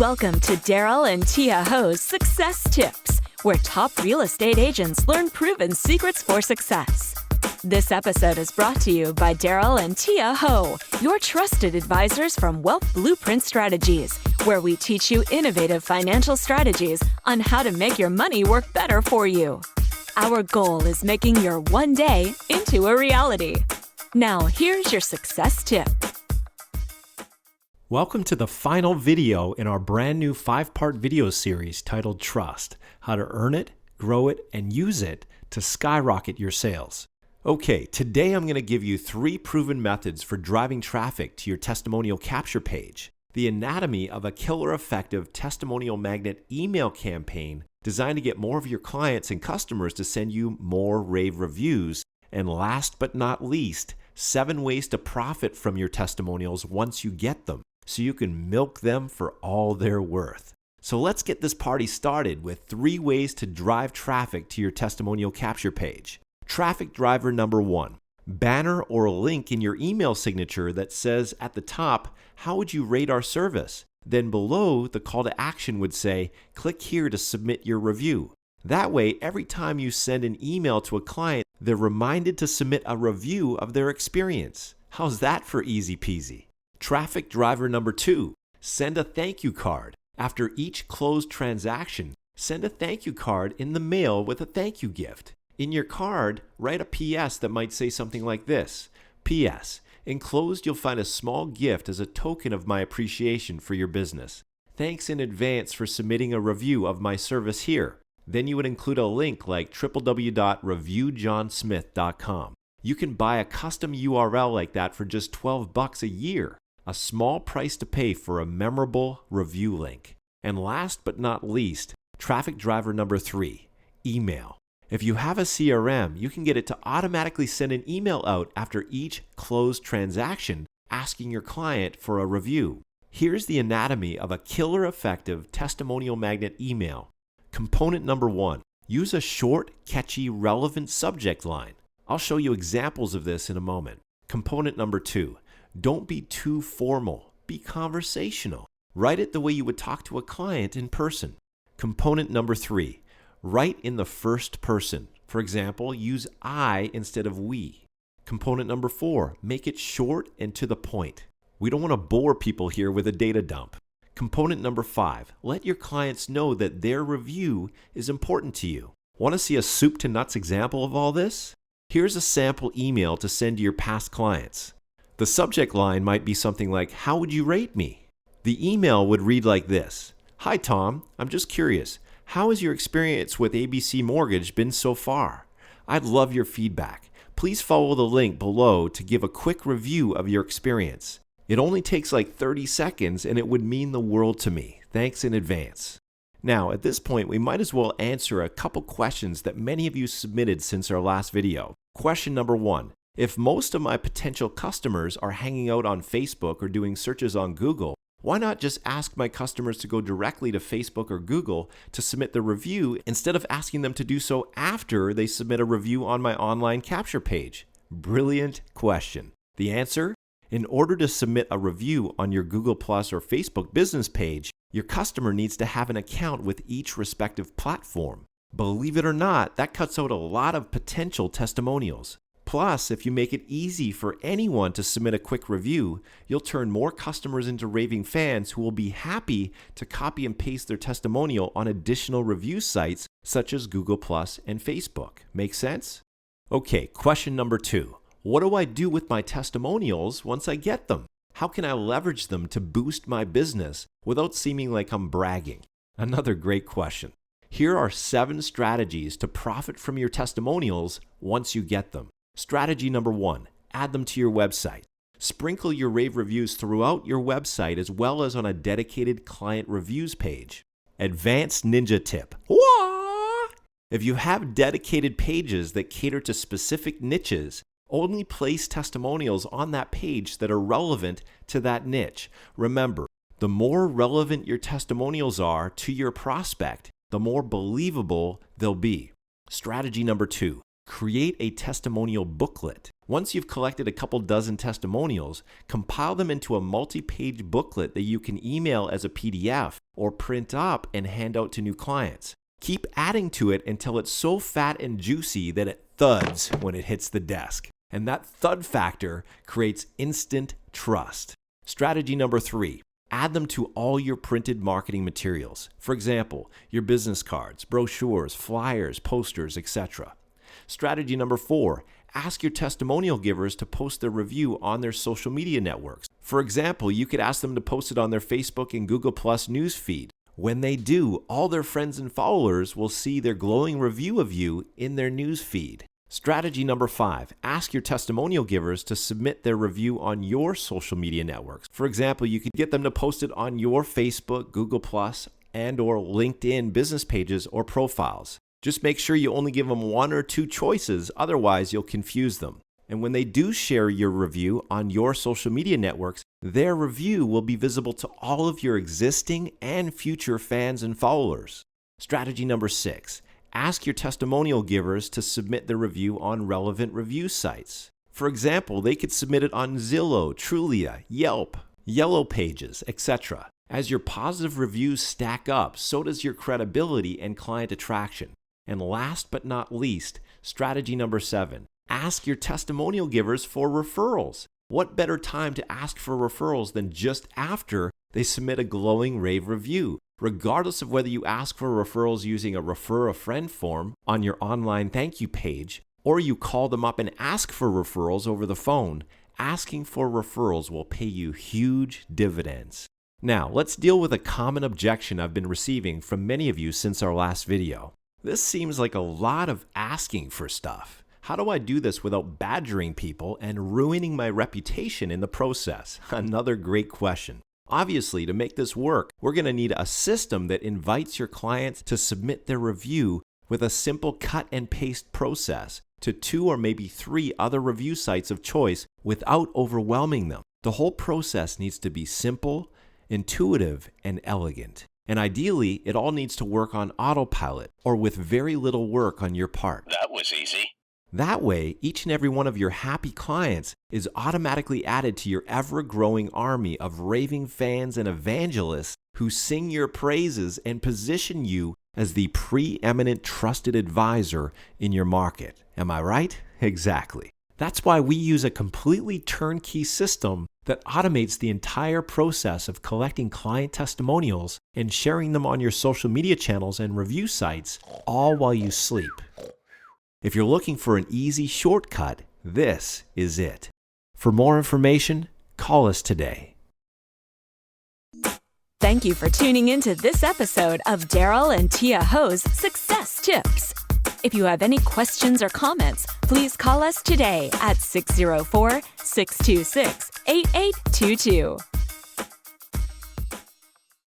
Welcome to Darryl and Tia Ho's Success Tips, where top real estate agents learn proven secrets for success. This episode is brought to you by Darryl and Tia Ho, your trusted advisors from Wealth Blueprint Strategies, where we teach you innovative financial strategies on how to make your money work better for you. Our goal is making your one day into a reality. Now, here's your success tip. Welcome to the final video in our brand new 5-part video series titled Trust: How to Earn It, Grow It, and Use It to Skyrocket Your Sales. Okay, today I'm going to give you 3 proven methods for driving traffic to your testimonial capture page, the anatomy of a killer effective testimonial magnet email campaign designed to get more of your clients and customers to send you more rave reviews, and last but not least, 7 ways to profit from your testimonials once you get them, so you can milk them for all they're worth. So let's get this party started with 3 ways to drive traffic to your testimonial capture page. Traffic driver number 1, banner or a link in your email signature that says at the top, how would you rate our service? Then below, the call to action would say, click here to submit your review. That way, every time you send an email to a client, they're reminded to submit a review of their experience. How's that for easy peasy? Traffic driver number 2, send a thank you card. After each closed transaction, send a thank you card in the mail with a thank you gift. In your card, write a PS that might say something like this: PS, enclosed you'll find a small gift as a token of my appreciation for your business. Thanks in advance for submitting a review of my service here. Then you would include a link like www.reviewjohnsmith.com. You can buy a custom URL like that for just $12 a year. A small price to pay for a memorable review link. And last but not least, traffic driver number 3, email. If you have a CRM, you can get it to automatically send an email out after each closed transaction asking your client for a review. Here's the anatomy of a killer effective testimonial magnet email. Component number 1, use a short, catchy, relevant subject line. I'll show you examples of this in a moment. Component number 2, don't be too formal, be conversational. Write it the way you would talk to a client in person. Component number 3, write in the first person. For example, use I instead of we. Component number 4, make it short and to the point. We don't want to bore people here with a data dump. Component number 5, let your clients know that their review is important to you. Want to see a soup to nuts example of all this? Here's a sample email to send to your past clients. The subject line might be something like, how would you rate me? The email would read like this: Hi Tom, I'm just curious. How has your experience with ABC Mortgage been so far? I'd love your feedback. Please follow the link below to give a quick review of your experience. It only takes like 30 seconds and it would mean the world to me. Thanks in advance. Now, at this point, we might as well answer a couple questions that many of you submitted since our last video. Question number 1. If most of my potential customers are hanging out on Facebook or doing searches on Google, why not just ask my customers to go directly to Facebook or Google to submit the review instead of asking them to do so after they submit a review on my online capture page? Brilliant question. The answer? In order to submit a review on your Google Plus or Facebook business page, your customer needs to have an account with each respective platform. Believe it or not, that cuts out a lot of potential testimonials. Plus, if you make it easy for anyone to submit a quick review, you'll turn more customers into raving fans who will be happy to copy and paste their testimonial on additional review sites such as Google Plus and Facebook. Make sense? Okay, question number 2. What do I do with my testimonials once I get them? How can I leverage them to boost my business without seeming like I'm bragging? Another great question. Here are 7 strategies to profit from your testimonials once you get them. Strategy number 1, add them to your website. Sprinkle your rave reviews throughout your website as well as on a dedicated client reviews page. Advanced ninja tip. Wah! If you have dedicated pages that cater to specific niches, only place testimonials on that page that are relevant to that niche. Remember, the more relevant your testimonials are to your prospect, the more believable they'll be. Strategy number 2, Create a testimonial booklet. Once you've collected a couple dozen testimonials, compile them into a multi-page booklet that you can email as a PDF or print up and hand out to new clients. Keep adding to it until it's so fat and juicy that it thuds when it hits the desk. And that thud factor creates instant trust. Strategy number 3. Add them to all your printed marketing materials. For example, your business cards, brochures, flyers, posters, etc. Strategy number 4. Ask your testimonial givers to post their review on their social media networks. For example, you could ask them to post it on their Facebook and Google Plus news feed. When they do, all their friends and followers will see their glowing review of you in their news feed. Strategy number 5, ask your testimonial givers to submit their review on your social media networks. For example, you could get them to post it on your Facebook, Google Plus, and or LinkedIn business pages or profiles. Just make sure you only give them 1 or 2 choices, otherwise you'll confuse them. And when they do share your review on your social media networks, their review will be visible to all of your existing and future fans and followers. Strategy number 6. Ask your testimonial givers to submit their review on relevant review sites. For example, they could submit it on Zillow, Trulia, Yelp, Yellow Pages, etc. As your positive reviews stack up, so does your credibility and client attraction. And last but not least, strategy number 7. Ask your testimonial givers for referrals. What better time to ask for referrals than just after they submit a glowing rave review? Regardless of whether you ask for referrals using a refer a friend form on your online thank you page, or you call them up and ask for referrals over the phone, asking for referrals will pay you huge dividends. Now, let's deal with a common objection I've been receiving from many of you since our last video. This seems like a lot of asking for stuff. How do I do this without badgering people and ruining my reputation in the process? Another great question. Obviously, to make this work, we're going to need a system that invites your clients to submit their review with a simple cut and paste process to 2 or maybe 3 other review sites of choice without overwhelming them. The whole process needs to be simple, intuitive, and elegant. And ideally, it all needs to work on autopilot or with very little work on your part. That was easy. That way, each and every one of your happy clients is automatically added to your ever-growing army of raving fans and evangelists who sing your praises and position you as the preeminent trusted advisor in your market. Am I right? Exactly. That's why we use a completely turnkey system that automates the entire process of collecting client testimonials and sharing them on your social media channels and review sites, all while you sleep. If you're looking for an easy shortcut, this is it. For more information, call us today. Thank you for tuning into this episode of Darryl and Tia Ho's Success Tips. If you have any questions or comments, please call us today at 604-626-8822.